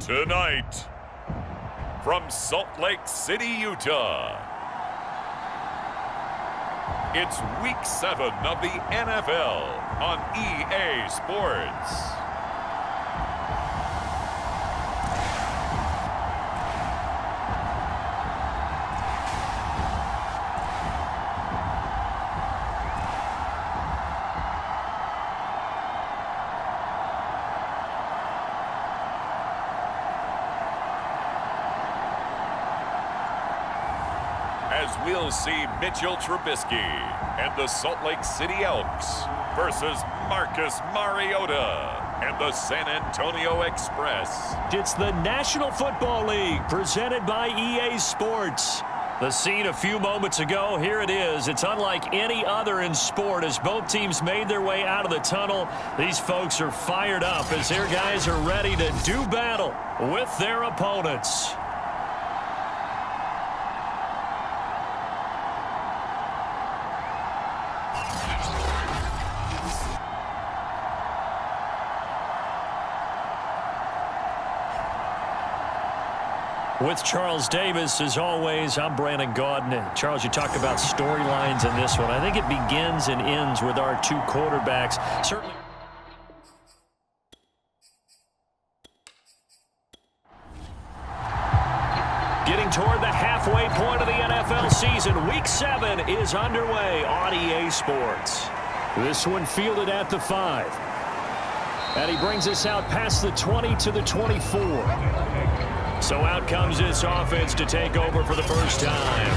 Tonight, from Salt Lake City, Utah, it's Week 7 of the NFL on EA Sports. As we'll see Mitchell Trubisky and the Salt Lake City Elks versus Marcus Mariota and the San Antonio Express. It's the National Football League presented by EA Sports. The scene a few moments ago, here it is. It's unlike any other in sport as both teams made their way out of the tunnel. These folks are fired up as their guys are ready to do battle with their opponents. With Charles Davis, as always, I'm Brandon Gaudin. And Charles, you talked about storylines in this one. I think it begins and ends with our two quarterbacks. Certainly. Getting toward the halfway point of the NFL season, Week 7 is underway on EA Sports. This one fielded at the 5. And he brings us out past the 20 to the 24. So out comes this offense to take over for the first time.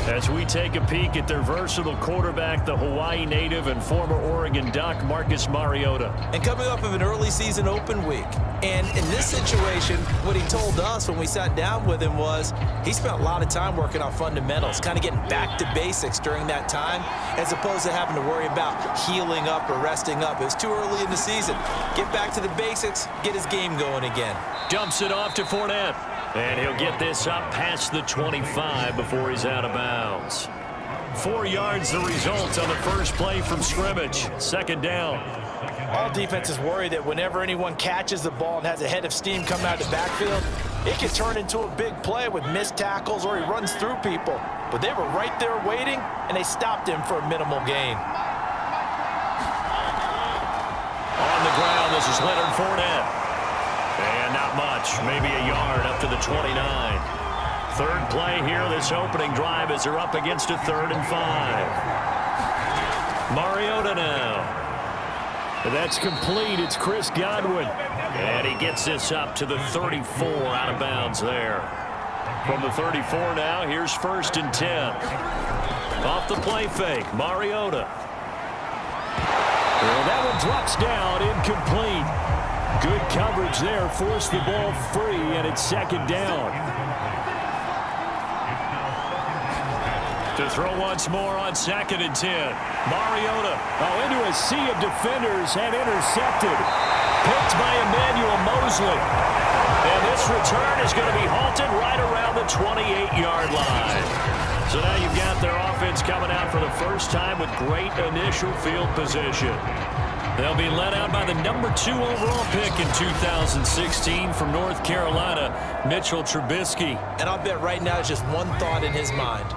As we take a peek at their versatile quarterback, the Hawaii native and former Oregon Duck, Marcus Mariota. And coming off of an early season open week. And in this situation, what he told us when we sat down with him was he spent a lot of time working on fundamentals, kind of getting back to basics during that time, as opposed to having to worry about healing up or resting up. It was too early in the season. Get back to the basics, get his game going again. Dumps it off to Fournette. And he'll get this up past the 25 before he's out of bounds. 4 yards the result on the first play from scrimmage. Second down. All defenses worry that whenever anyone catches the ball and has a head of steam coming out of the backfield, it can turn into a big play with missed tackles or he runs through people. But they were right there waiting, and they stopped him for a minimal gain. On the ground, this is Leonard Fournette. And not much, maybe a yard up to the 29. Third play here, this opening drive as they're up against a 3rd and 5. Mariota now. And that's complete. It's Chris Godwin. And he gets this up to the 34 out of bounds there. From the 34 now, here's 1st and 10. Off the play fake, Mariota. Well, that one drops down, incomplete. Good coverage there, forced the ball free, and it's 2nd down. To throw once more on 2nd and 10. Mariota into a sea of defenders and intercepted. Picked by Emmanuel Mosley. And this return is going to be halted right around the 28-yard line. So now you've got their offense coming out for the first time with great initial field position. They'll be led out by the number 2 overall pick in 2016 from North Carolina, Mitchell Trubisky. And I'll bet right now there's just one thought in his mind.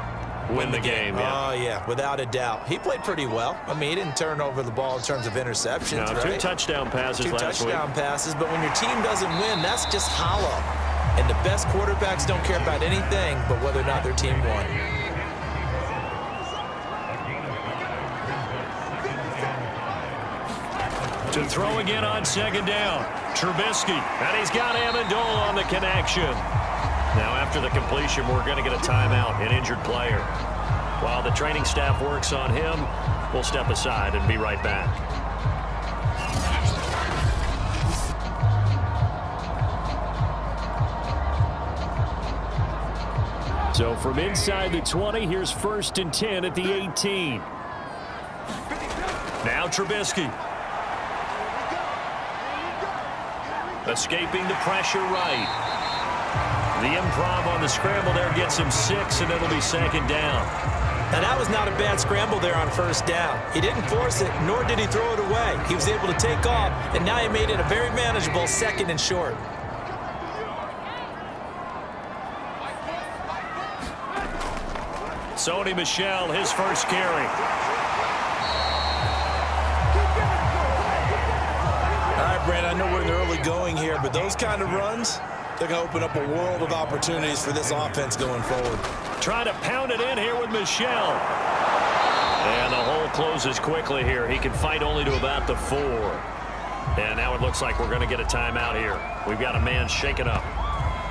Win the game, yeah. Oh, yeah, without a doubt. He played pretty well. I mean, he didn't turn over the ball in terms of interceptions, no, right? 2 touchdown passes last week. 2 touchdown passes, but when your team doesn't win, that's just hollow. And the best quarterbacks don't care about anything but whether or not their team won. To throw again on 2nd down. Trubisky, and he's got Amendola on the connection. Now, after the completion, we're going to get a timeout, an injured player. While the training staff works on him, we'll step aside and be right back. So from inside the 20, here's 1st and 10 at the 18. Now Trubisky. Escaping the pressure right. The improv on the scramble there gets him 6, and it'll be 2nd down. Now, that was not a bad scramble there on 1st down. He didn't force it, nor did he throw it away. He was able to take off, and now he made it a very manageable 2nd and short. Sony Michel, his first carry. All right, Brandon, I know we're in the early going here, but those kind of runs, they're going to open up a world of opportunities for this offense going forward. Trying to pound it in here with Michel. And the hole closes quickly here. He can fight only to about the 4. And now it looks like we're going to get a timeout here. We've got a man shaken up.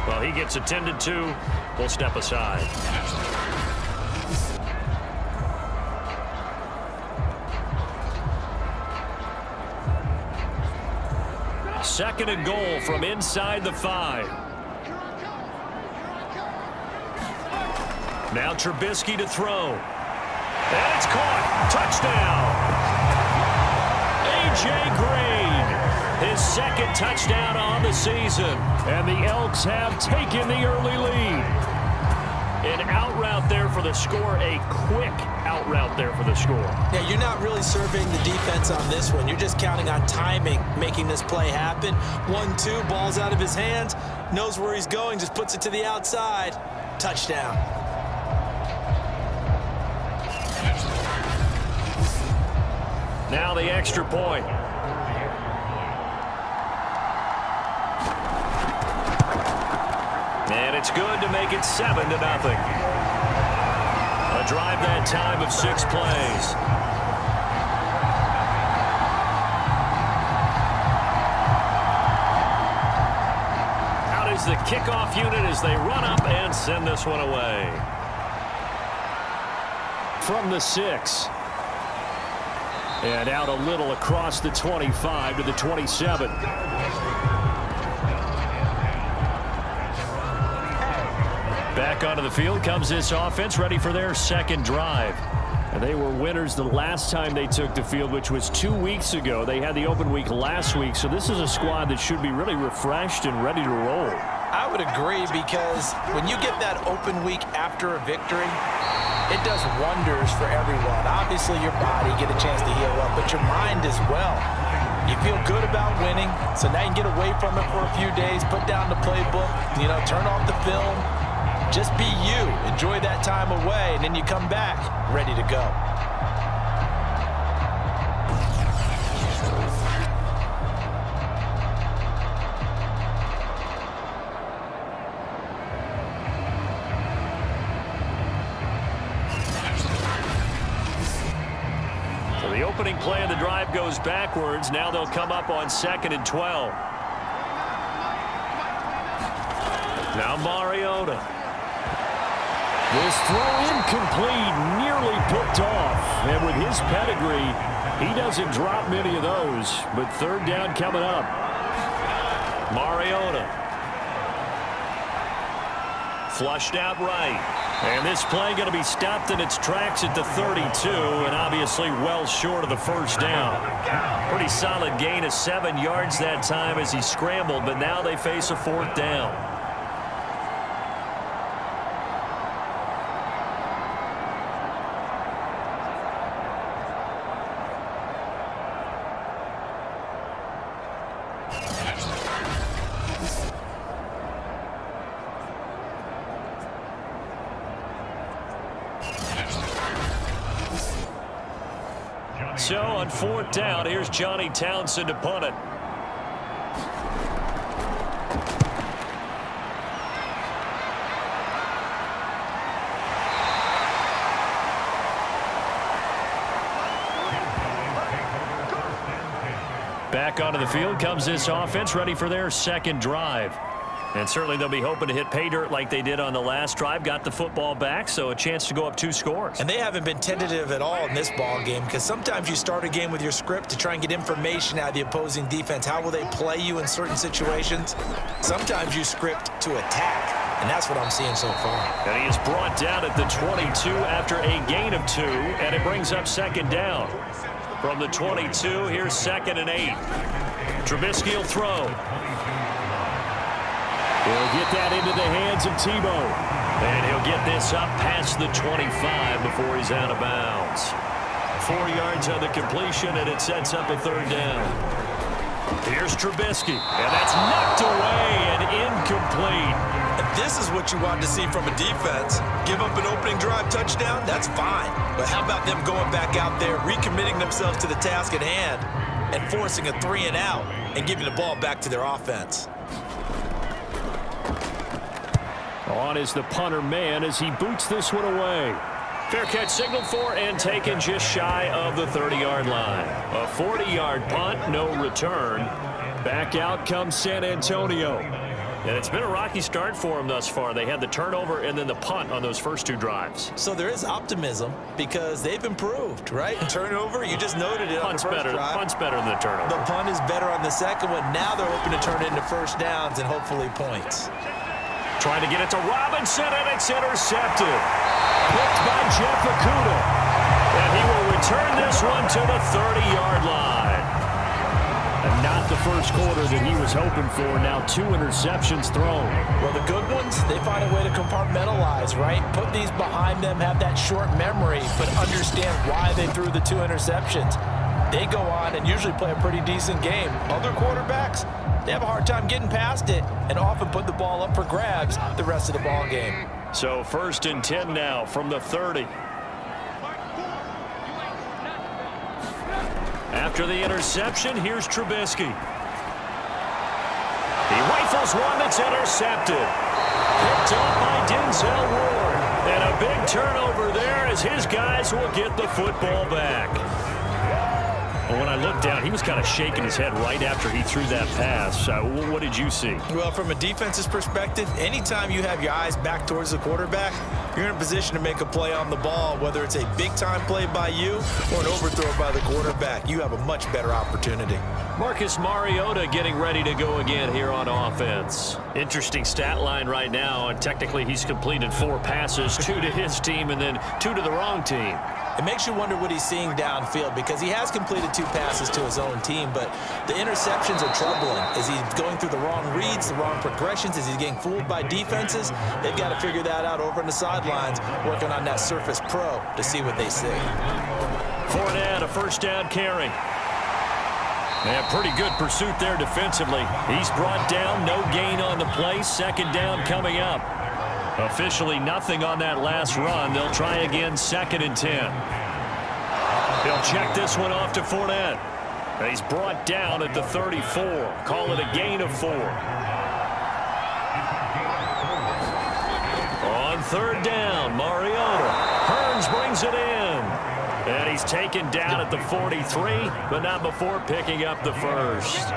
Well, he gets attended to. We'll step aside. Second and goal from inside the 5. Now Trubisky to throw. And it's caught. Touchdown. A.J. Green, his second touchdown on the season. And the Elks have taken the early lead. An out route there for the score. A quick out route there for the score. Yeah, you're not really surveying the defense on this one. You're just counting on timing, making this play happen. 1-2, ball's out of his hands. Knows where he's going, just puts it to the outside. Touchdown. Now the extra point. And it's good to make it 7-0. A drive that time of 6 plays. Out is the kickoff unit as they run up and send this one away. From the 6. And out a little across the 25 to the 27. Back onto the field comes this offense, ready for their second drive. And they were winners the last time they took the field, which was 2 weeks ago. They had the open week last week, so this is a squad that should be really refreshed and ready to roll. I would agree, because when you get that open week after a victory, it does wonders for everyone. Obviously, your body get a chance to heal up, but your mind as well. You feel good about winning, so now you can get away from it for a few days, put down the playbook, turn off the film. Just be you. Enjoy that time away, and then you come back ready to go. So the opening play of the drive goes backwards. Now they'll come up on 2nd and 12. Now Mariota. This throw incomplete, nearly picked off. And with his pedigree, he doesn't drop many of those. But third down coming up. Mariota. Flushed out right. And this play going to be stopped in its tracks at the 32, and obviously well short of the first down. Pretty solid gain of 7 yards that time as he scrambled, but now they face a 4th down. So on 4th down, here's Johnny Townsend to punt it. Back onto the field comes this offense, ready for their second drive. And certainly they'll be hoping to hit pay dirt like they did on the last drive. Got the football back, so a chance to go up 2 scores. And they haven't been tentative at all in this ball game, because sometimes you start a game with your script to try and get information out of the opposing defense. How will they play you in certain situations? Sometimes you script to attack, and that's what I'm seeing so far. And he is brought down at the 22 after a gain of 2, and it brings up 2nd down. From the 22, here's 2nd and 8. Trubisky will throw. He'll get that into the hands of Tebow. And he'll get this up past the 25 before he's out of bounds. 4 yards on the completion, and it sets up a 3rd down. Here's Trubisky, and that's knocked away and incomplete. And this is what you want to see from a defense. Give up an opening drive touchdown, that's fine. But how about them going back out there, recommitting themselves to the task at hand, and forcing a 3-and-out and giving the ball back to their offense? On is the punter man as he boots this one away. Fair catch signaled for and taken just shy of the 30-yard line. A 40-yard punt, no return. Back out comes San Antonio. And it's been a rocky start for them thus far. They had the turnover and then the punt on those first two drives. So there is optimism because they've improved, right? Turnover, you just noted it on the first drive. Punt's better than the turnover. The punt is better on the second one. Now they're hoping to turn it into first downs and hopefully points. Trying to get it to Robinson, and it's intercepted. Picked by Jeff Okudah. And he will return this one to the 30-yard line. And not the first quarter that he was hoping for. Now 2 interceptions thrown. Well, the good ones, they find a way to compartmentalize, right? Put these behind them, have that short memory, but understand why they threw the 2 interceptions. They go on and usually play a pretty decent game. Other quarterbacks, they have a hard time getting past it and often put the ball up for grabs the rest of the ball game. So 1st and 10 now from the 30. After the interception, here's Trubisky. He rifles one that's intercepted. Picked up by Denzel Ward. And a big turnover there as his guys will get the football back. When I looked down, he was kind of shaking his head right after he threw that pass. What did you see? Well, from a defense's perspective, anytime you have your eyes back towards the quarterback, you're in a position to make a play on the ball, whether it's a big-time play by you or an overthrow by the quarterback. You have a much better opportunity. Marcus Mariota getting ready to go again here on offense. Interesting stat line right now, and technically he's completed 4 passes, 2 to his team and then 2 to the wrong team. It makes you wonder what he's seeing downfield because he has completed 2 passes to his own team, but the interceptions are troubling. Is he going through the wrong reads, the wrong progressions? Is he getting fooled by defenses? They've got to figure that out over on the sidelines, working on that Surface Pro to see what they see. Fournette, a first down carry. And pretty good pursuit there defensively. He's brought down, no gain on the play. 2nd down coming up. Officially nothing on that last run. They'll try again 2nd and 10. He'll check this one off to Fournette. He's brought down at the 34. Call it a gain of 4. On 3rd down, Mariota. Hearns brings it in. And he's taken down at the 43, but not before picking up the first.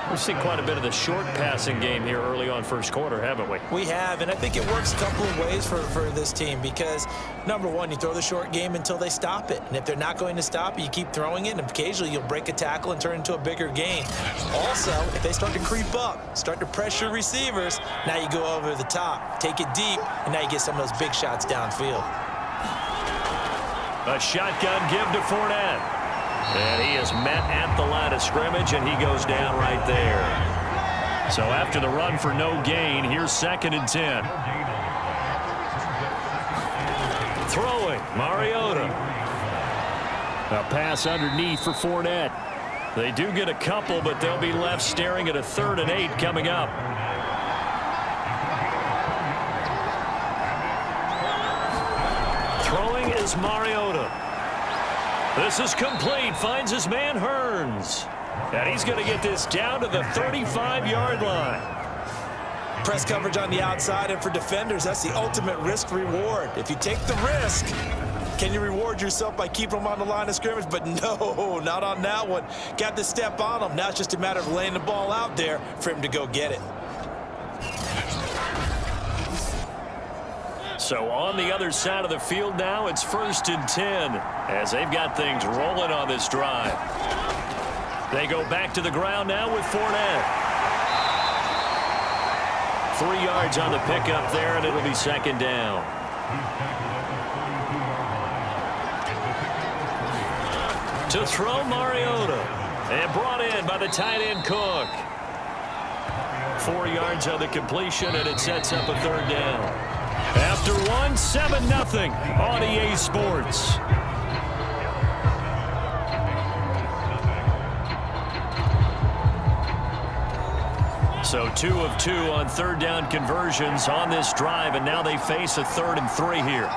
We've seen quite a bit of the short passing game here early on first quarter, haven't we? We have, and I think it works a couple of ways for this team because, number one, you throw the short game until they stop it. And if they're not going to stop it, you keep throwing it, and occasionally you'll break a tackle and turn it into a bigger gain. Also, if they start to creep up, start to pressure receivers, now you go over the top, take it deep, and now you get some of those big shots downfield. A shotgun give to Fournette. And he is met at the line of scrimmage, and he goes down right there. So after the run for no gain, here's 2nd and 10. Throwing, Mariota. A pass underneath for Fournette. They do get a couple, but they'll be left staring at a 3rd and 8 coming up. Throwing is Mariota. This is complete. Finds his man Hearns. And he's going to get this down to the 35-yard line. Press coverage on the outside, and for defenders, that's the ultimate risk-reward. If you take the risk, can you reward yourself by keeping them on the line of scrimmage? But no, not on that one. Got to step on them. Now it's just a matter of laying the ball out there for him to go get it. So on the other side of the field now, it's 1st and 10 as they've got things rolling on this drive. They go back to the ground now with Fournette. 3 yards on the pickup there, and it'll be 2nd down. To throw Mariota. And brought in by the tight end Cook. 4 yards on the completion, and it sets up a 3rd down. After 1, 7-0 on EA Sports. So 2 of 2 on third down conversions on this drive, and now they face a 3rd and 3 here.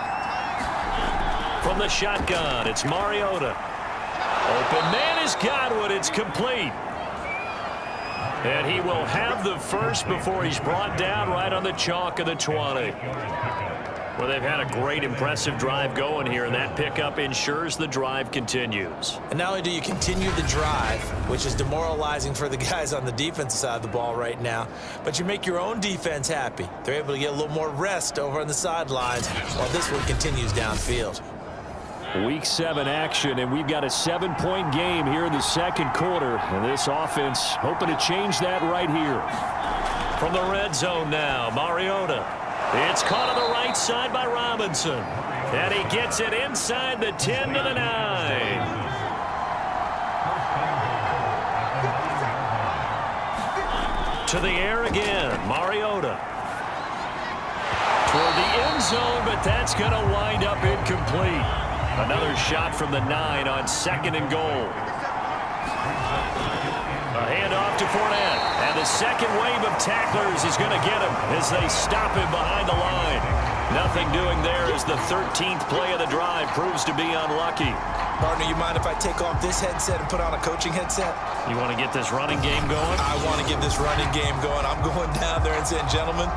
From the shotgun, it's Mariota. Open man is Godwin. It's complete. And he will have the first before he's brought down right on the chalk of the 20. Well, they've had a great, impressive drive going here, and that pickup ensures the drive continues. And not only do you continue the drive, which is demoralizing for the guys on the defensive side of the ball right now, but you make your own defense happy. They're able to get a little more rest over on the sidelines while this one continues downfield. Week 7 action, and we've got a 7-point game here in the second quarter. And this offense hoping to change that right here. From the red zone now, Mariota. It's caught on the right side by Robinson. And he gets it inside the 10 to the 9. To the air again, Mariota. Toward the end zone, but that's going to wind up incomplete. Another shot from the 9 on 2nd and goal. A handoff to Fournette. And the second wave of tacklers is going to get him as they stop him behind the line. Nothing doing there as the 13th play of the drive proves to be unlucky. Partner, you mind if I take off this headset and put on a coaching headset? You want to get this running game going? I want to get this running game going. I'm going down there and saying, gentlemen,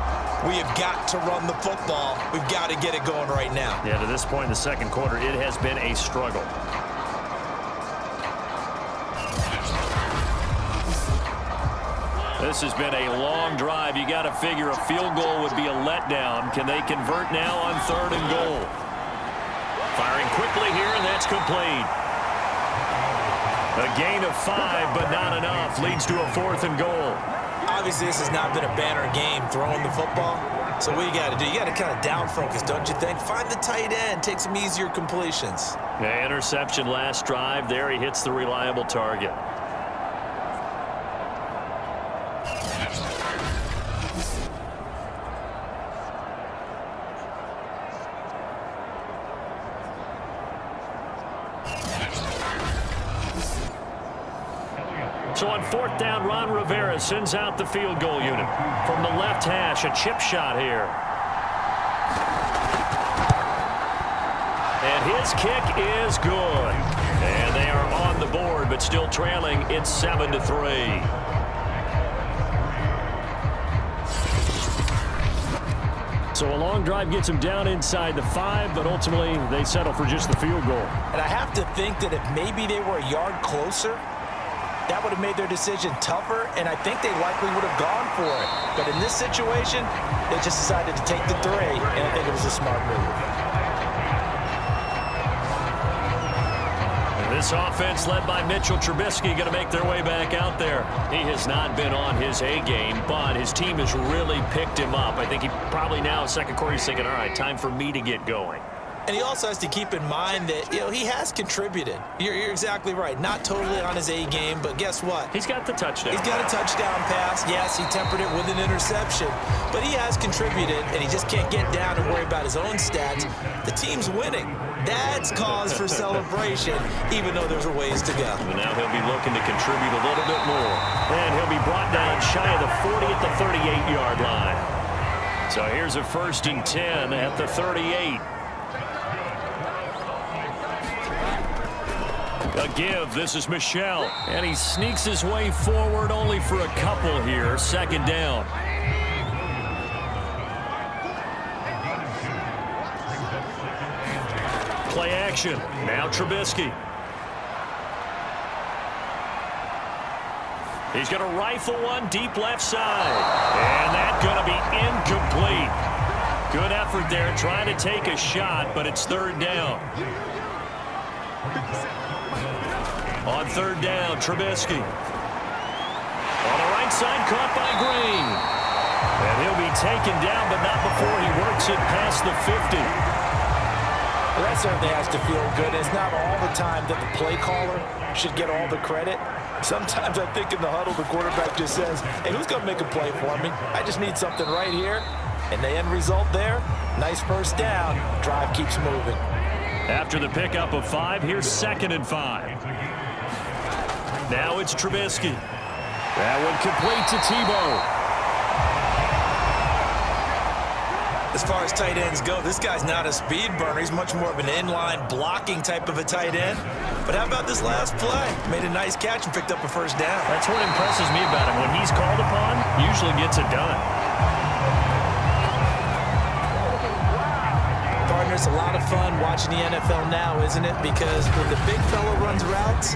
we have got to run the football. We've got to get it going right now. Yeah, to this point in the second quarter, it has been a struggle. This has been a long drive. You got to figure a field goal would be a letdown. Can they convert now on 3rd and goal? Firing quickly here, and that's complete. A gain of 5, but not enough. Leads to a 4th and goal. Obviously, this has not been a banner game throwing the football. So what you got to do, you got to kind of down focus, don't you think? Find the tight end, take some easier completions. Yeah, interception last drive. There he hits the reliable target. So on 4th down, Ron Rivera sends out the field goal unit. From the left hash, a chip shot here. And his kick is good. And they are on the board, but still trailing. It's 7-3. So a long drive gets them down inside the 5, but ultimately they settle for just the field goal. And I have to think that if maybe they were a yard closer, that would have made their decision tougher, and I think they likely would have gone for it. But in this situation, they just decided to take the 3, and I think it was a smart move. This offense led by Mitchell Trubisky going to make their way back out there. He has not been on his A game, but his team has really picked him up. I think he probably now, second quarter, he's thinking, all right, time for me to get going. And he also has to keep in mind that, he has contributed. You're exactly right. Not totally on his A game, but guess what? He's got the touchdown. He's got a touchdown pass. Yes, he tempered it with an interception. But he has contributed, and he just can't get down and worry about his own stats. The team's winning. That's cause for celebration, even though there's a ways to go. And now he'll be looking to contribute a little bit more. And he'll be brought down shy of the 40 at the 38-yard line. So here's a 1st and 10 at the 38. A give. This is Michel. And he sneaks his way forward only for a couple here. 2nd down. Play action. Now Trubisky. He's going to rifle one deep left side. And that's going to be incomplete. Good effort there trying to take a shot, but it's 3rd down. On 3rd down, Trubisky. On the right side, caught by Green. And he'll be taken down, but not before he works it past the 50. Well, that certainly has to feel good. It's not all the time that the play caller should get all the credit. Sometimes I think in the huddle, the quarterback just says, hey, who's going to make a play for me? I just need something right here. And the end result there, nice 1st down. Drive keeps moving. After the pickup of 5, here's 2nd and 5. Now it's Trubisky. That one complete to Tebow. As far as tight ends go, this guy's not a speed burner. He's much more of an inline blocking type of a tight end. But how about this last play? Made a nice catch and picked up a first down. That's what impresses me about him. When he's called upon, usually gets it done. Partner, it's a lot of fun watching the NFL now, isn't it? Because when the big fella runs routes,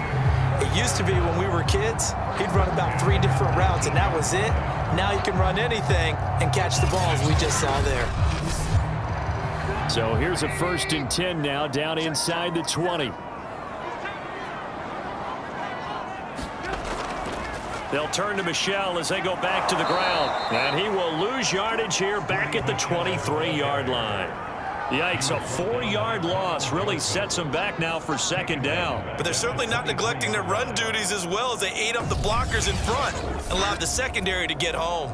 it used to be when we were kids, he'd run about 3 different routes, and that was it. Now he can run anything and catch the balls we just saw there. So here's a 1st and 10 now, down inside the 20. They'll turn to Michel as they go back to the ground. And he will lose yardage here back at the 23-yard line. Yikes, a 4-yard loss really sets them back now for 2nd down. But they're certainly not neglecting their run duties as well as they ate up the blockers in front and allowed the secondary to get home.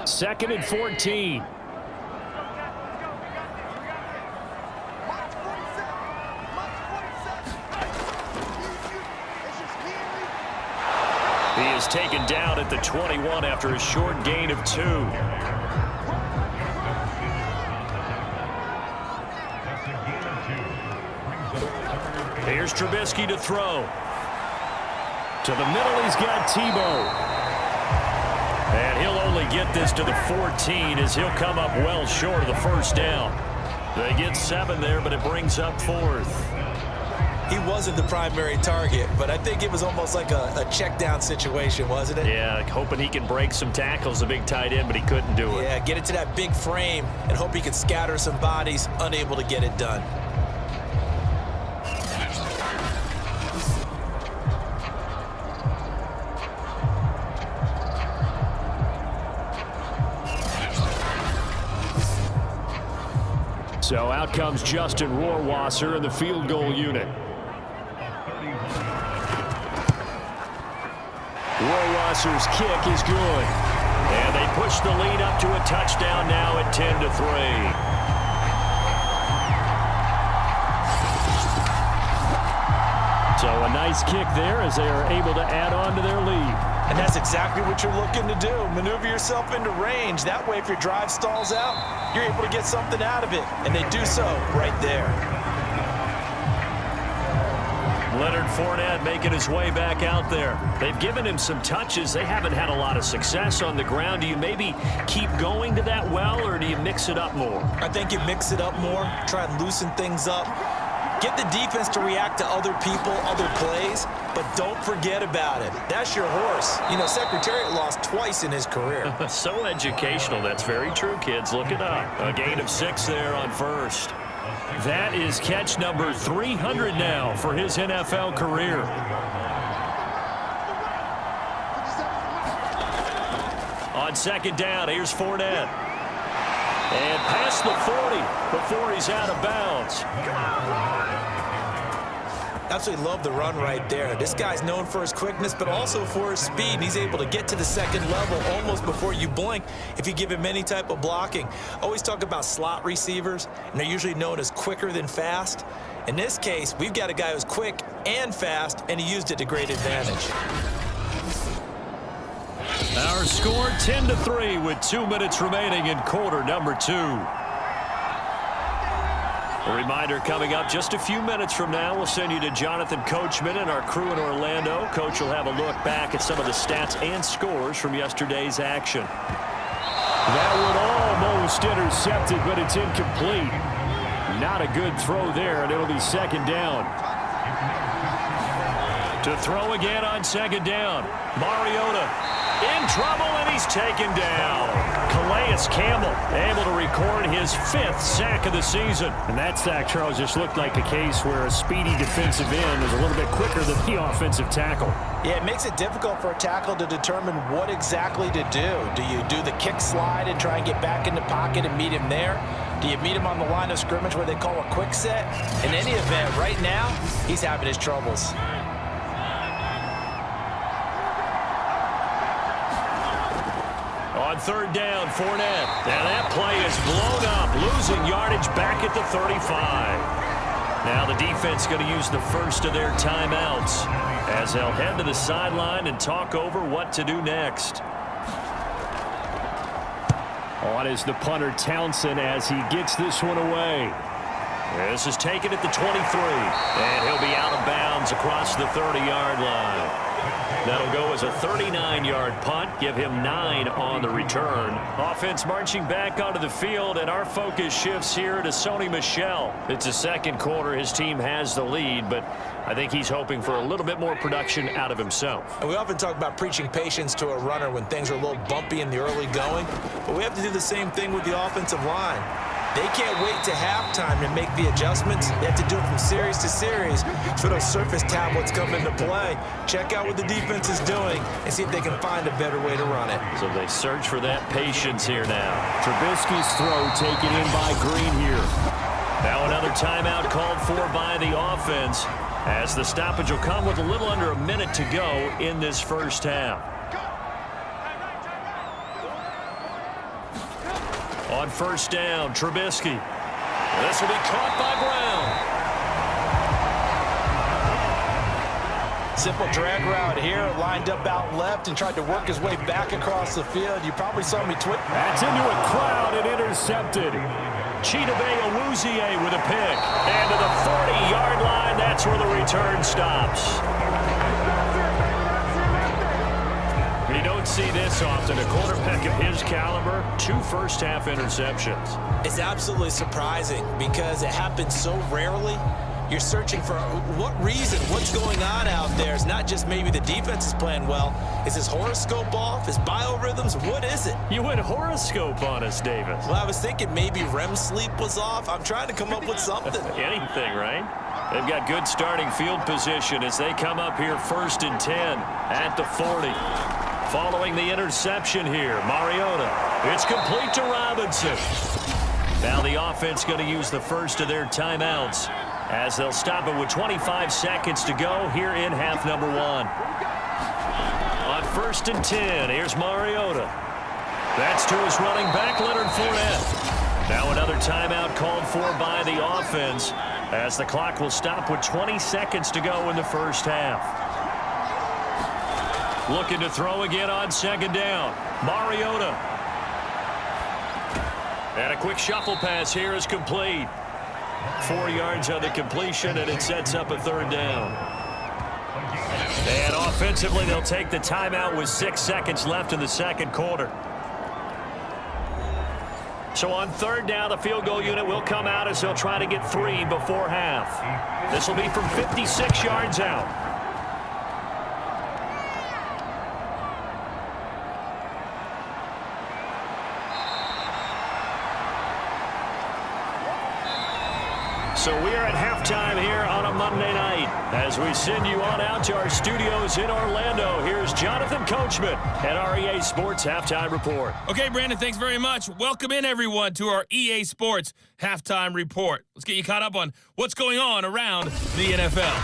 Second and 14. He is taken down at the 21 after a short gain of 2. Here's Trubisky to throw. To the middle, he's got Tebow. And he'll only get this to the 14 as he'll come up well short of the first down. They get 7 there, but it brings up 4th. He wasn't the primary target, but I think it was almost like a check down situation, wasn't it? Yeah, hoping he can break some tackles, the big tight end, but he couldn't do it. Yeah, get it to that big frame and hope he could scatter some bodies, unable to get it done. So out comes Justin Rohrwasser in the field goal unit. Rohrwasser's kick is good. And they push the lead up to a touchdown now at 10-3. So a nice kick there as they are able to add on to their lead. And that's exactly what you're looking to do. Maneuver yourself into range. That way, if your drive stalls out, you're able to get something out of it. And they do so right there. Leonard Fournette making his way back out there. They've given him some touches. They haven't had a lot of success on the ground. Do you maybe keep going to that well, or do you mix it up more? I think you mix it up more, try and loosen things up. Get the defense to react to other people, other plays, but don't forget about it. That's your horse. You know, Secretariat lost twice in his career. So educational. That's very true, kids. Look it up. A gain of 6 there on 1st. That is catch number 300 now for his NFL career. On 2nd down, here's Fournette. And past the 40 before he's out of bounds. Absolutely love the run right there. This guy's known for his quickness, but also for his speed. And he's able to get to the 2nd level almost before you blink if you give him any type of blocking. Always talk about slot receivers, and they're usually known as quicker than fast. In this case, we've got a guy who's quick and fast, and he used it to great advantage. Our score 10-3 with 2 minutes remaining in quarter number 2. A reminder coming up just a few minutes from now. We'll send you to Jonathan Coachman and our crew in Orlando. Coach will have a look back at some of the stats and scores from yesterday's action. That one almost intercepted, but it's incomplete. Not a good throw there, and it'll be 2nd down. To throw again on 2nd down. Mariota in trouble, and he's taken down. Calais Campbell able to record his 5th sack of the season. And that sack, Charles, just looked like a case where a speedy defensive end is a little bit quicker than the offensive tackle. Yeah, it makes it difficult for a tackle to determine what exactly to do. Do you do the kick slide and try and get back in the pocket and meet him there? Do you meet him on the line of scrimmage where they call a quick set? In any event, right now, he's having his troubles. On 3rd down, Fournette. And that play is blown up, losing yardage back at the 35. Now the defense going to use the first of their timeouts as they'll head to the sideline and talk over what to do next. On is the punter Townsend as he gets this one away. This is taken at the 23, and he'll be out of bounds across the 30-yard line. That'll go as a 39-yard punt, give him 9 on the return. Offense marching back onto the field, and our focus shifts here to Sony Michel. It's the second quarter. His team has the lead, but I think he's hoping for a little bit more production out of himself. And we often talk about preaching patience to a runner when things are a little bumpy in the early going, but we have to do the same thing with the offensive line. They can't wait to halftime to make the adjustments. They have to do it from series to series so those surface tablets come into play. Check out what the defense is doing and see if they can find a better way to run it. So they search for that patience here now. Trubisky's throw taken in by Green here. Now another timeout called for by the offense as the stoppage will come with a little under a minute to go in this first half. On first down, Trubisky. This will be caught by Brown. Simple drag route here, lined up out left and tried to work his way back across the field. You probably saw me tweet. That's into a crowd and intercepted. Chidobe Awuzie with a pick. And to the 40-yard line, that's where the return stops. You don't see this often. A quarterback of his caliber, 2 first-half interceptions. It's absolutely surprising because it happens so rarely. You're searching for what reason, what's going on out there. It's not just maybe the defense is playing well. Is his horoscope off? His biorhythms? What is it? You went horoscope on us, Davis. Well, I was thinking maybe REM sleep was off. I'm trying to come up with something. Anything, right? They've got good starting field position as they come up here 1st and 10 at the 40. Following the interception here, Mariota. It's complete to Robinson. Now the offense going to use the first of their timeouts as they'll stop it with 25 seconds to go here in half number 1. On 1st and 10, here's Mariota. That's to his running back, Leonard Fournette. Now another timeout called for by the offense as the clock will stop with 20 seconds to go in the first half. Looking to throw again on 2nd down. Mariota. And a quick shuffle pass here is complete. 4 yards on the completion, and it sets up a 3rd down. And offensively, they'll take the timeout with 6 seconds left in the second quarter. So on 3rd down, the field goal unit will come out as they'll try to get 3 before half. This will be from 56 yards out. So we are at halftime here on a Monday night. As we send you on out to our studios in Orlando, here's Jonathan Coachman at REA Sports Halftime Report. Okay, Brandon, thanks very much. Welcome in, everyone, to our EA Sports Halftime Report. Let's get you caught up on what's going on around the NFL.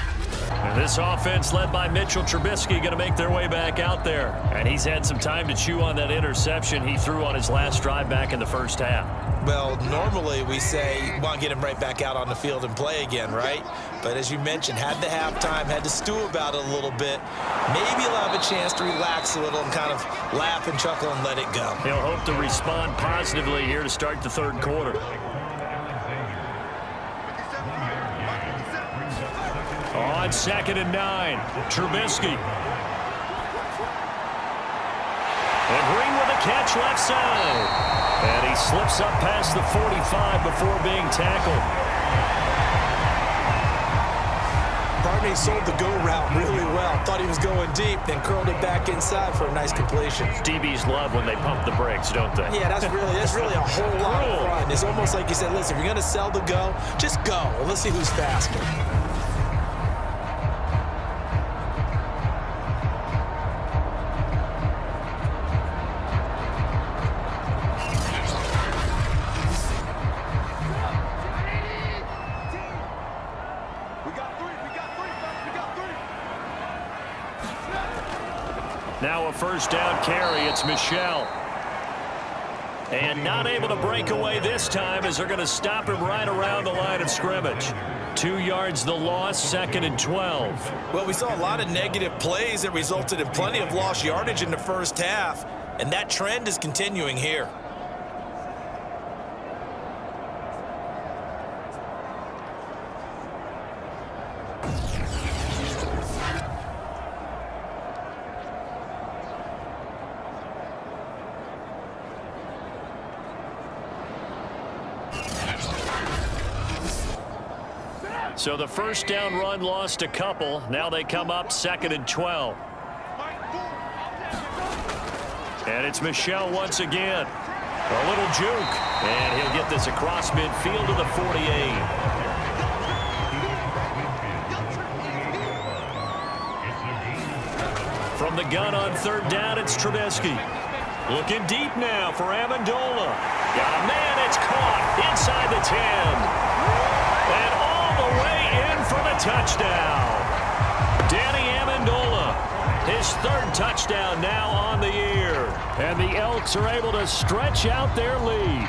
And this offense led by Mitchell Trubisky going to make their way back out there. And he's had some time to chew on that interception he threw on his last drive back in the first half. Well, normally we say, want to get him right back out on the field and play again, right? But as you mentioned, had the halftime, had to stew about it a little bit. Maybe he'll have a chance to relax a little and kind of laugh and chuckle and let it go. He'll hope to respond positively here to start the 3rd quarter. On 2nd and 9, Trubisky. And Green with a catch left side. And he slips up past the 45 before being tackled. Barney sold the go route really well. Thought he was going deep, then curled it back inside for a nice completion. DBs love when they pump the brakes, don't they? Yeah, that's really a whole lot of fun. It's almost like you said, listen, if you're going to sell the go, just go. Well, let's see who's faster. Now a 1st down carry. It's Michel. And not able to break away this time as they're going to stop him right around the line of scrimmage. 2 yards the loss, 2nd and 12. Well, we saw a lot of negative plays that resulted in plenty of lost yardage in the first half, and that trend is continuing here. So the first down run lost a couple. Now they come up 2nd and 12. And it's Michel once again. A little juke. And he'll get this across midfield to the 48. From the gun on 3rd down, it's Trubisky. Looking deep now for Amendola. Got a man, it's caught inside the 10. And all the way in for the touchdown. Danny Amendola, his 3rd touchdown now on the year. And the Elks are able to stretch out their lead.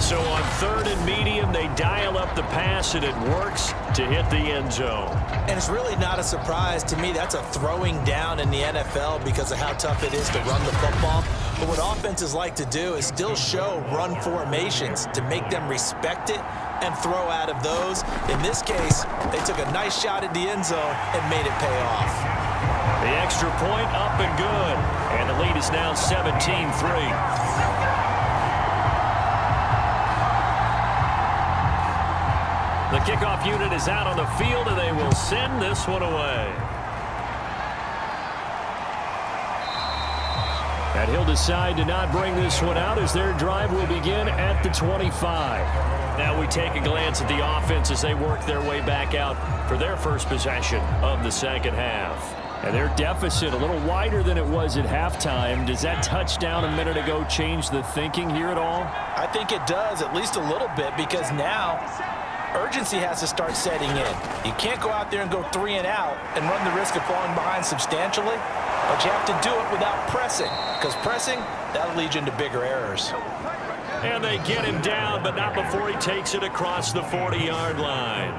So on 3rd and medium, they dial up the pass, and it works to hit the end zone. And it's really not a surprise to me. That's a throwing down in the NFL because of how tough it is to run the football. But what offenses like to do is still show run formations to make them respect it and throw out of those. In this case, they took a nice shot at the end zone and made it pay off. The extra point up and good. And the lead is now 17-3. The kickoff unit is out on the field, and they will send this one away. And he'll decide to not bring this one out as their drive will begin at the 25. Now we take a glance at the offense as they work their way back out for their first possession of the second half. And their deficit a little wider than it was at halftime. Does that touchdown a minute ago change the thinking here at all? I think it does, at least a little bit, because now urgency has to start setting in. You can't go out there and go 3 and out and run the risk of falling behind substantially, but you have to do it without pressing, because pressing, that'll lead you into bigger errors. And they get him down, but not before he takes it across the 40-yard line.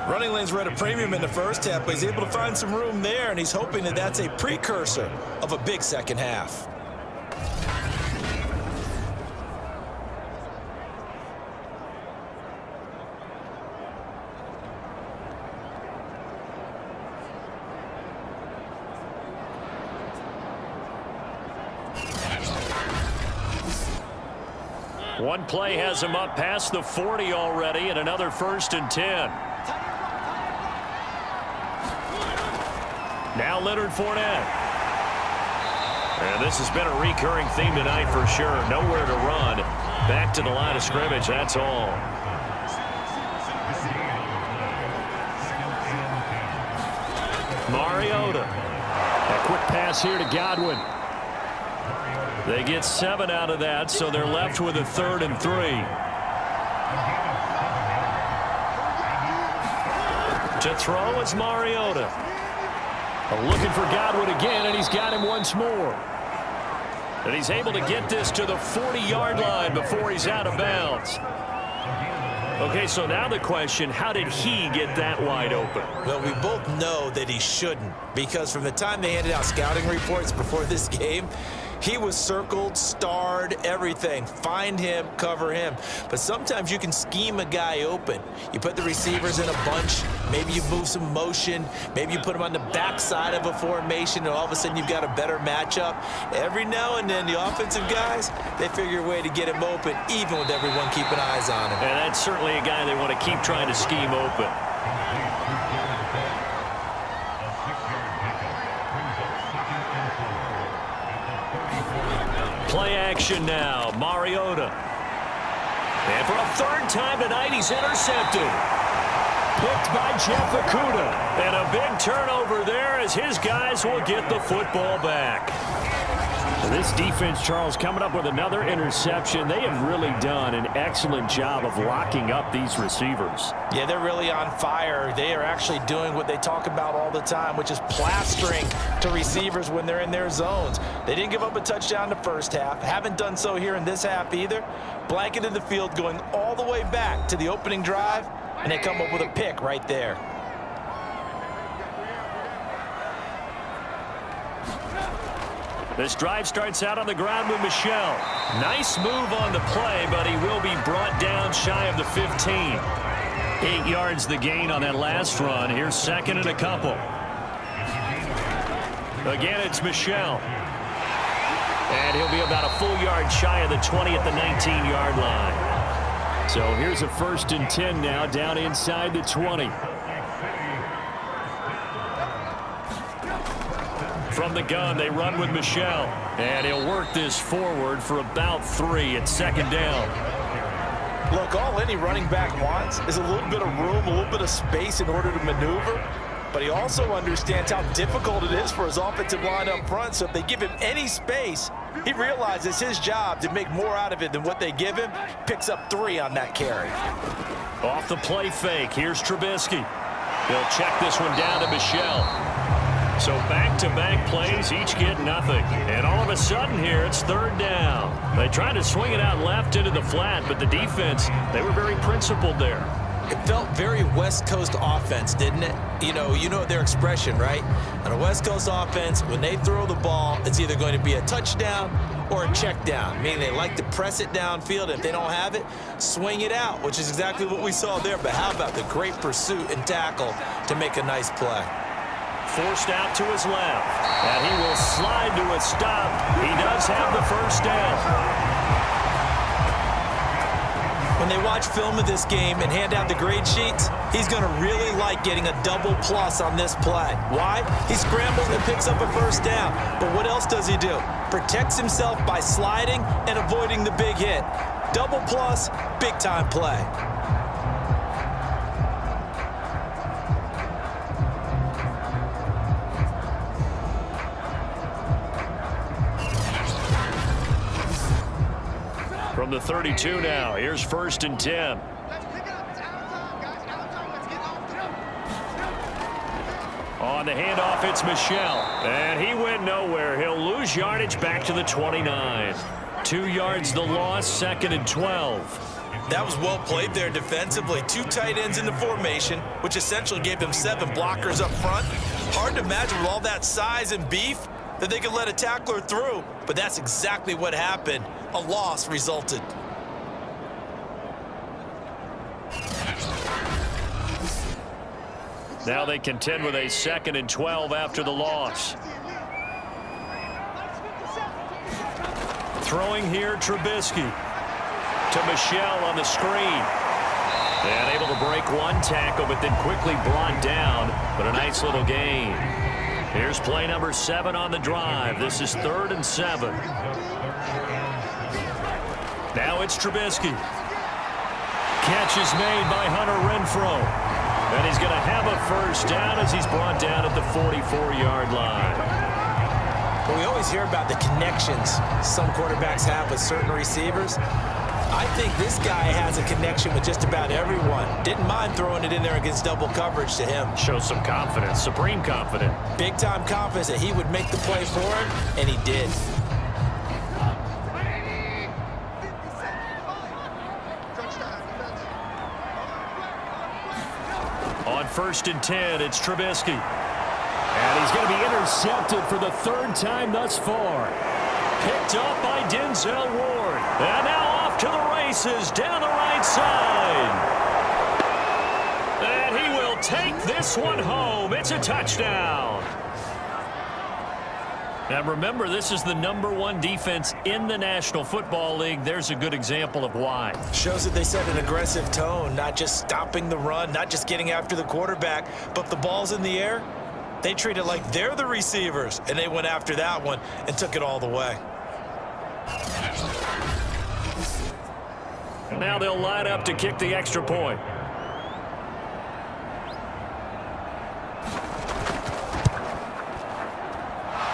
Running lanes were at a premium in the first half, but he's able to find some room there, and he's hoping that that's a precursor of a big second half. One play has him up past the 40 already, and another 1st and 10. Now Leonard Fournette. And this has been a recurring theme tonight for sure. Nowhere to run. Back to the line of scrimmage, that's all. Mariota. A quick pass here to Godwin. They get 7 out of that, so they're left with a 3rd and 3. To throw is Mariota. Looking for Godwin again, and he's got him once more. And he's able to get this to the 40-yard line before he's out of bounds. Okay, so now the question, how did he get that wide open? Well, we both know that he shouldn't, because from the time they handed out scouting reports before this game, he was circled, starred, everything. Find him, cover him. But sometimes you can scheme a guy open. You put the receivers in a bunch. Maybe you move some motion. Maybe you put him on the backside of a formation, and all of a sudden you've got a better matchup. Every now and then, the offensive guys, they figure a way to get him open, even with everyone keeping eyes on him. And that's certainly a guy they want to keep trying to scheme open. Play action now. Mariota. And for a 3rd time tonight, he's intercepted. Picked by Jeff Okudah. And a big turnover there as his guys will get the football back. This defense, Charles, coming up with another interception. They have really done an excellent job of locking up these receivers. Yeah, they're really on fire. They are actually doing what they talk about all the time, which is plastering to receivers when they're in their zones. They didn't give up a touchdown the first half. Haven't done so here in this half either. Blanketed the field going all the way back to the opening drive, and they come up with a pick right there. This drive starts out on the ground with Michel. Nice move on the play, but he will be brought down shy of the 15. 8 yards the gain on that last run. Here's second and a couple. Again, it's Michel. And he'll be about a full yard shy of the 20 at the 19-yard line. So here's a 1st and 10 now, down inside the 20. From the gun, they run with Michel. And he'll work this forward for about 3 at 2nd down. Look, all any running back wants is a little bit of room, a little bit of space in order to maneuver. But he also understands how difficult it is for his offensive line up front. So if they give him any space, he realizes his job to make more out of it than what they give him. Picks up 3 on that carry. Off the play fake, here's Trubisky. They'll check this one down to Michel. So back-to-back plays, each get nothing. And all of a sudden here, it's 3rd down. They tried to swing it out left into the flat, but the defense, they were very principled there. It felt very West Coast offense, didn't it? You know their expression, right? On a West Coast offense, when they throw the ball, it's either going to be a touchdown or a check down, meaning they like to press it downfield. If they don't have it, swing it out, which is exactly what we saw there. But how about the great pursuit and tackle to make a nice play? Forced out to his left, and he will slide to a stop. He does have the 1st down. When they watch film of this game and hand out the grade sheets, he's going to really like getting a double plus on this play. Why? He scrambles and picks up a 1st down. But what else does he do? Protects himself by sliding and avoiding the big hit. Double plus, big-time play. From the 32 now, here's 1st and 10. On the handoff, it's Michel. And he went nowhere. He'll lose yardage back to the 29. 2 yards the loss, 2nd and 12. That was well played there defensively. 2 tight ends in the formation, which essentially gave them 7 blockers up front. Hard to imagine with all that size and beef that they could let a tackler through, but that's exactly what happened. A loss resulted. Now they contend with a 2nd and 12 after the loss. Throwing here, Trubisky to Michel on the screen. And able to break 1 tackle, but then quickly brought down, but a nice little gain. Here's play number 7 on the drive. This is 3rd and 7. Now it's Trubisky. Catch is made by Hunter Renfrow. And he's going to have a 1st down as he's brought down at the 44-yard line. Well, we always hear about the connections some quarterbacks have with certain receivers. I think this guy has a connection with just about everyone. Didn't mind throwing it in there against double coverage to him. Shows some confidence, supreme confidence. Big-time confidence that he would make the play for him, and he did. On 1st and 10, it's Trubisky. And he's going to be intercepted for the 3rd time thus far. Picked up by Denzel Ward. And now off to the races down the right side. And he will take this one home. It's a touchdown. And remember, this is the #1 defense in the National Football League. There's a good example of why. Shows that they set an aggressive tone, not just stopping the run, not just getting after the quarterback, but if the ball's in the air, they treat it like they're the receivers, and they went after that one and took it all the way. Now they'll line up to kick the extra point.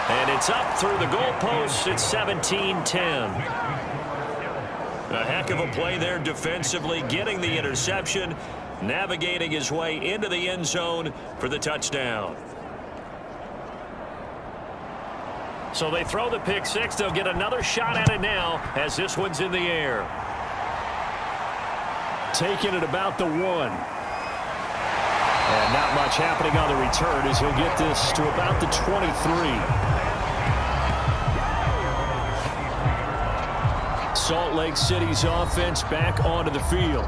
And It's up through the goalposts. It's 17-10. A heck of a play there defensively, getting the interception, navigating his way into the end zone for the touchdown. So they throw the pick six. They'll get another shot at it now as this one's in the air. Taking it about the 1. And not much happening on the return as he'll get this to about the 23. Salt Lake City's offense back onto the field.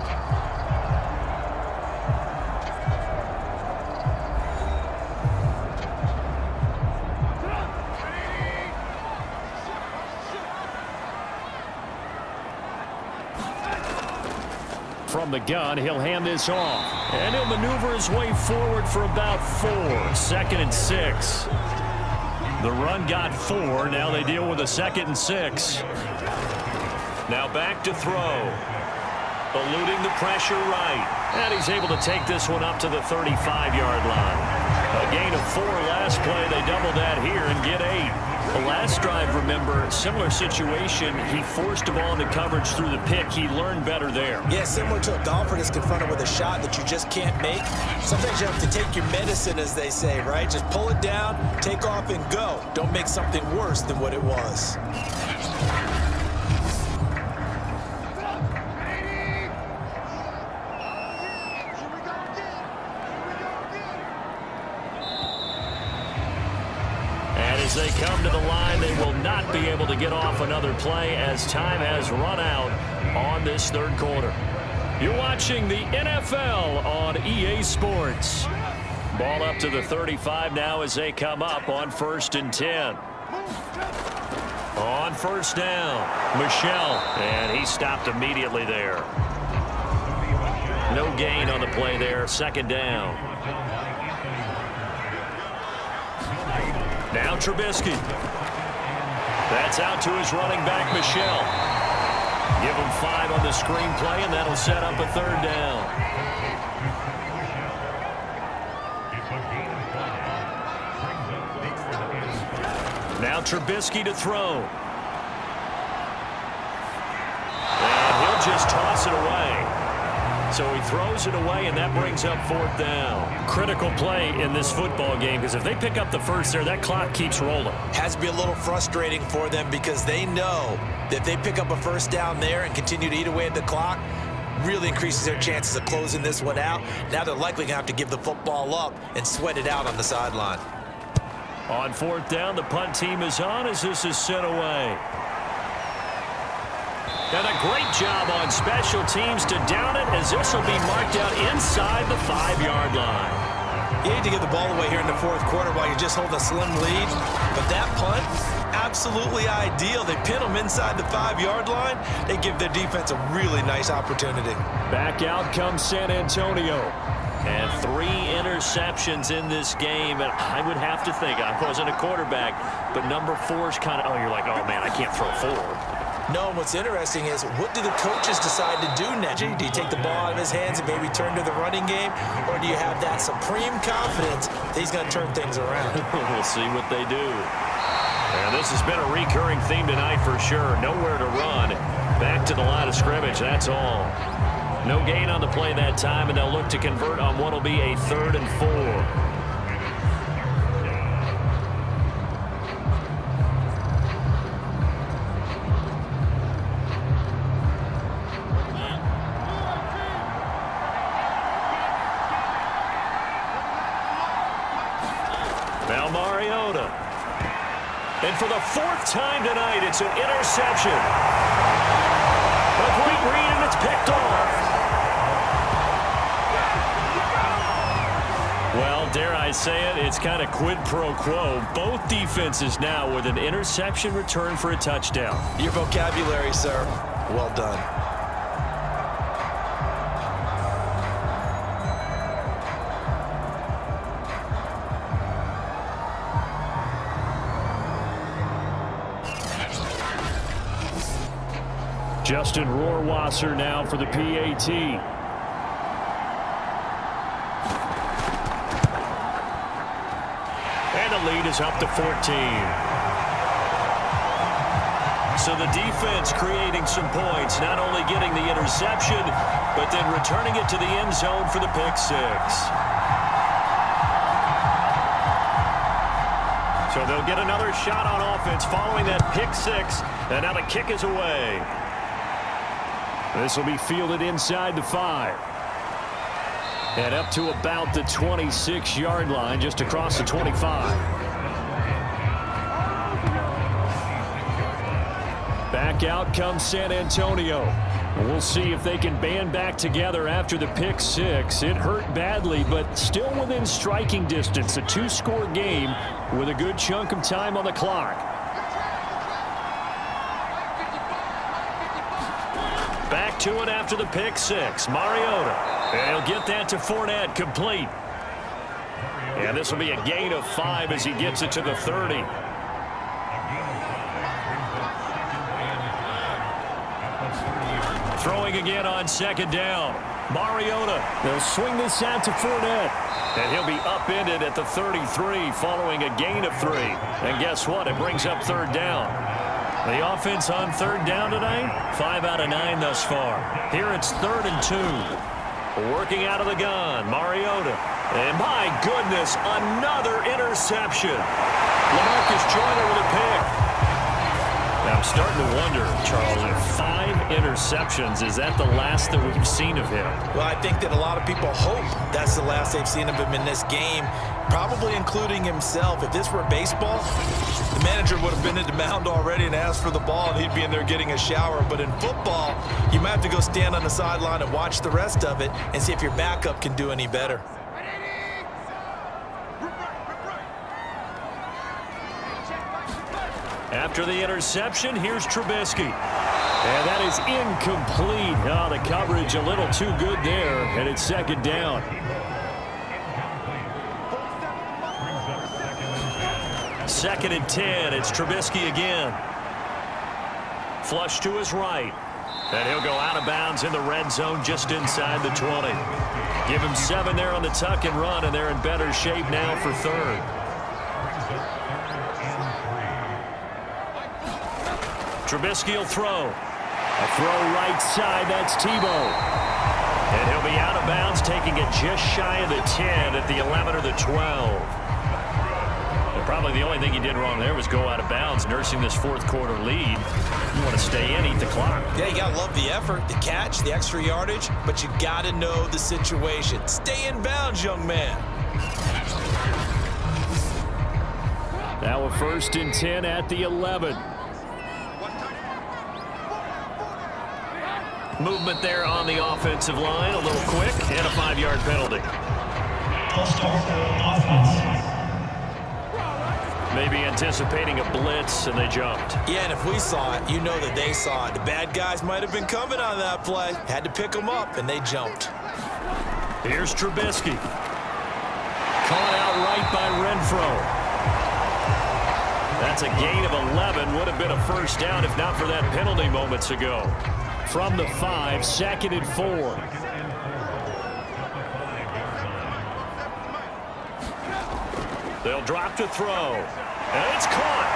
From the gun, he'll hand this off. And he'll maneuver his way forward for about 4. 2nd and 6. The run got 4. Now they deal with a 2nd and 6. Now back to throw. Eluding the pressure right. And he's able to take this one up to the 35-yard line. A gain of 4 last play. They double that here and get 8. The last drive, remember, similar situation. He forced a ball into coverage through the pick. He learned better there. Yeah, similar to a golfer that's confronted with a shot that you just can't make. Sometimes you have to take your medicine, as they say, right? Just pull it down, take off, and go. Don't make something worse than what it was. As they come to the line, they will not be able to get off another play as time has run out on this third quarter. You're watching the NFL on EA Sports. Ball up to the 35 now as they come up on 1st and 10. On first down, Michelle, and he stopped immediately there. No gain on the play there, 2nd down. Now Trubisky. That's out to his running back, Michelle. Give him 5 on the screen play, and that'll set up a 3rd down. Now Trubisky to throw. And he'll just toss it away. So he throws it away, and that brings up 4th down. Critical play in this football game, because if they pick up the first there, that clock keeps rolling. Has to be a little frustrating for them because they know that if they pick up a 1st down there and continue to eat away at the clock, really increases their chances of closing this one out. Now they're likely going to have to give the football up and sweat it out on the sideline. On 4th down, the punt team is on as this is sent away. And a great job on special teams to down it as this will be marked out inside the 5-yard line. You need to get the ball away here in the 4th quarter while you're just holding a slim lead. But that punt, absolutely ideal. They pin them inside the 5-yard line. They give their defense a really nice opportunity. Back out comes San Antonio. And 3 interceptions in this game. And I would have to think, I wasn't a quarterback, but number 4 is kind of, you're like, oh, man, I can't throw 4. No, and what's interesting is, what do the coaches decide to do next? Do you take the ball out of his hands and maybe turn to the running game? Or do you have that supreme confidence that he's going to turn things around? We'll see what they do. And this has been a recurring theme tonight for sure. Nowhere to run. Back to the line of scrimmage, that's all. No gain on the play that time, and they'll look to convert on what will be a 3rd and 4. Now Mariota. And for the 4th time tonight, it's an interception. A great read, and it's picked off. Well, dare I say it, it's kind of quid pro quo. Both defenses now with an interception return for a touchdown. Your vocabulary, sir. Well done. Justin Rohrwasser now for the PAT. And the lead is up to 14. So the defense creating some points, not only getting the interception, but then returning it to the end zone for the pick six. So they'll get another shot on offense following that pick six, and now the kick is away. This will be fielded inside the 5. And up to about the 26-yard line, just across the 25. Back out comes San Antonio. We'll see if they can band back together after the pick six. It hurt badly, but still within striking distance. A 2-score game with a good chunk of time on the clock. Back to it after the pick six. Mariota. And he'll get that to Fournette, complete. And this will be a gain of 5 as he gets it to the 30. Throwing again on second down. Mariota. They'll swing this out to Fournette. And he'll be upended at the 33 following a gain of 3. And guess what? It brings up third down. The offense on third down tonight, 5 out of 9 thus far. Here it's 3rd and 2. Working out of the gun, Mariota. And my goodness, another interception. LaMarcus Joyner with a pick. Now I'm starting to wonder, Charles, if 5 interceptions, is that the last that we've seen of him? Well, I think that a lot of people hope that's the last they've seen of him in this game, probably including himself. If this were baseball, the manager would have been in the mound already and asked for the ball, and he'd be in there getting a shower. But in football, you might have to go stand on the sideline and watch the rest of it and see if your backup can do any better. After the interception, here's Trubisky. And that is incomplete. Oh, the coverage a little too good there, and it's second down. Second and 10. It's Trubisky again. Flush to his right. And he'll go out of bounds in the red zone just inside the 20. Give him 7 there on the tuck and run, and they're in better shape now for third. Trubisky will throw. A throw right side, that's Tebow. And he'll be out of bounds, taking it just shy of the 10 at the 11 or the 12. And probably the only thing he did wrong there was go out of bounds, nursing this fourth quarter lead. You want to stay in, eat the clock. Yeah, you got to love the effort, the catch, the extra yardage, but you got to know the situation. Stay in bounds, young man. Now a 1st and 10 at the 11. Movement there on the offensive line, a little quick, and a 5-yard penalty. Maybe anticipating a blitz, and they jumped. Yeah, and if we saw it, you know that they saw it. The bad guys might have been coming on that play. Had to pick them up, and they jumped. Here's Trubisky. Caught out right by Renfro. That's a gain of 11. Would have been a first down if not for that penalty moments ago. From the 5, 2nd and 4. They'll drop to throw. And it's caught.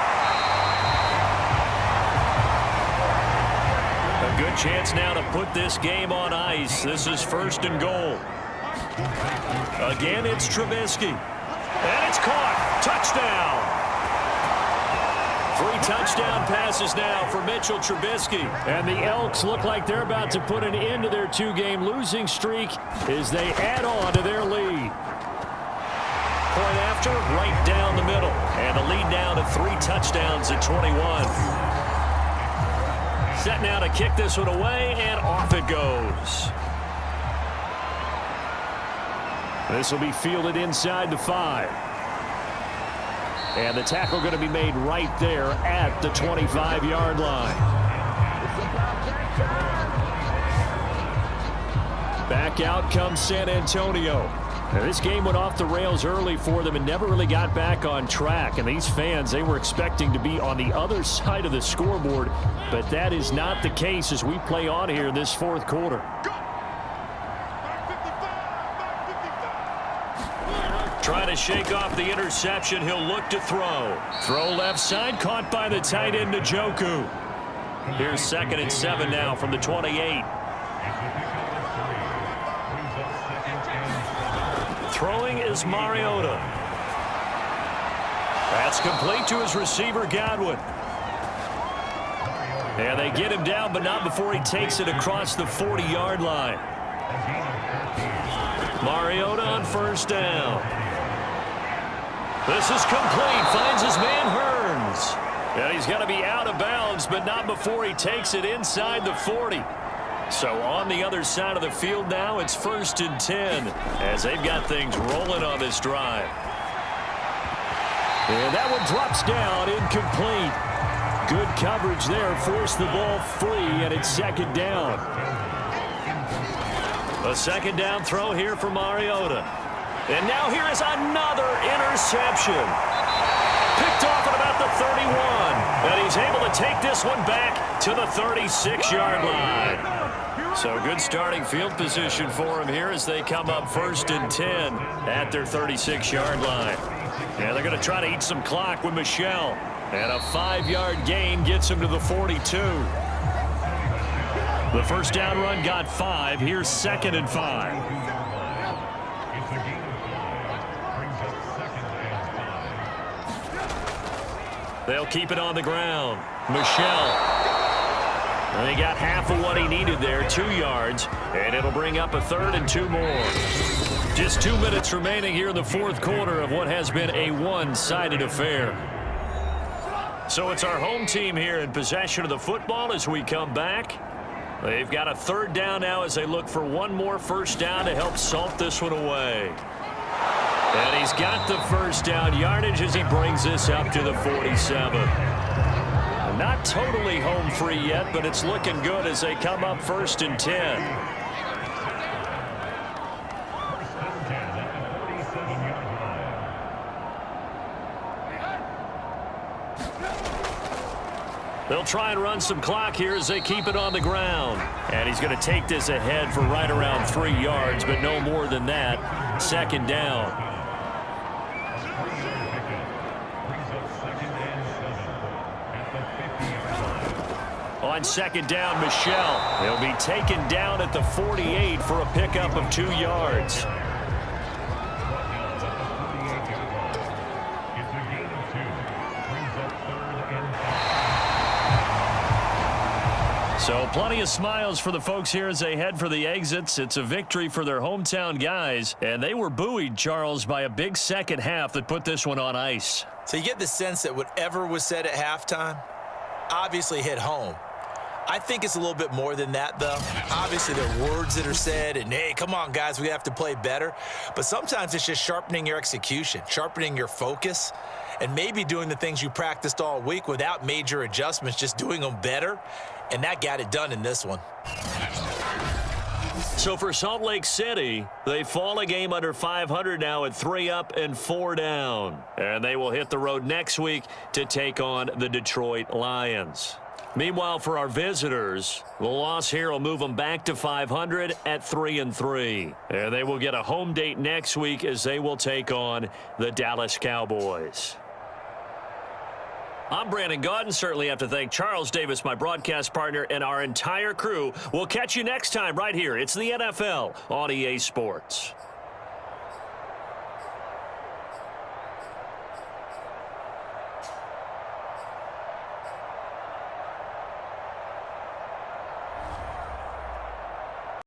A good chance now to put this game on ice. This is 1st and goal. Again, it's Trubisky. And it's caught. Touchdown. 3 touchdown passes now for Mitchell Trubisky. And the Elks look like they're about to put an end to their 2-game losing streak as they add on to their lead. Point after, right down the middle. And the lead now to 3 touchdowns at 21. Set now to kick this one away, and off it goes. This will be fielded inside the 5. And the tackle going to be made right there at the 25-yard line. Back out comes San Antonio. Now, this game went off the rails early for them and never really got back on track. And these fans, they were expecting to be on the other side of the scoreboard. But that is not the case as we play on here in this 4th quarter. Trying to shake off the interception. He'll look to throw. Throw left side, caught by the tight end, Njoku. Here's 2nd and 7 now from the 28. Throwing is Mariota. That's complete to his receiver, Godwin. And they get him down, but not before he takes it across the 40-yard line. Mariota on 1st down. This is complete. Finds his man, Hearns. And he's going to be out of bounds, but not before he takes it inside the 40. So on the other side of the field now, it's 1st and 10 as they've got things rolling on this drive. And that one drops down, incomplete. Good coverage there, forced the ball free, and it's 2nd down. A 2nd down throw here for Mariota. And now here is another interception. Picked off at about the 31. And he's able to take this one back to the 36-yard line. So good starting field position for him here as they come up 1st and 10 at their 36-yard line. And they're going to try to eat some clock with Michelle. And a 5-yard gain gets him to the 42. The 1st down run got 5. Here's 2nd and 5. They'll keep it on the ground. Michelle. And he got half of what he needed there, 2 yards. And it'll bring up a 3rd and 2 more. Just 2 minutes remaining here in the 4th quarter of what has been a one-sided affair. So it's our home team here in possession of the football as we come back. They've got a 3rd down now as they look for one more 1st down to help salt this one away. And he's got the 1st down yardage as he brings this up to the 47. Not totally home free yet, but it's looking good as they come up 1st and 10. They'll try and run some clock here as they keep it on the ground. And he's going to take this ahead for right around 3 yards, but no more than that. 2nd down. On 2nd down, Michelle. He'll be taken down at the 48 for a pickup of 2 yards. So plenty of smiles for the folks here as they head for the exits. It's a victory for their hometown guys, and they were buoyed, Charles, by a big second half that put this one on ice. So you get the sense that whatever was said at halftime obviously hit home. I think it's a little bit more than that, though. Obviously, there are words that are said, and, hey, come on, guys, we have to play better. But sometimes it's just sharpening your execution, sharpening your focus, and maybe doing the things you practiced all week without major adjustments, just doing them better. And that got it done in this one. So for Salt Lake City, they fall a game under 500 now at 3 up and 4 down. And they will hit the road next week to take on the Detroit Lions. Meanwhile, for our visitors, the loss here will move them back to 500 at 3-3. And they will get a home date next week as they will take on the Dallas Cowboys. I'm Brandon Gaudin. Certainly have to thank Charles Davis, my broadcast partner, and our entire crew. We'll catch you next time right here. It's the NFL on EA Sports.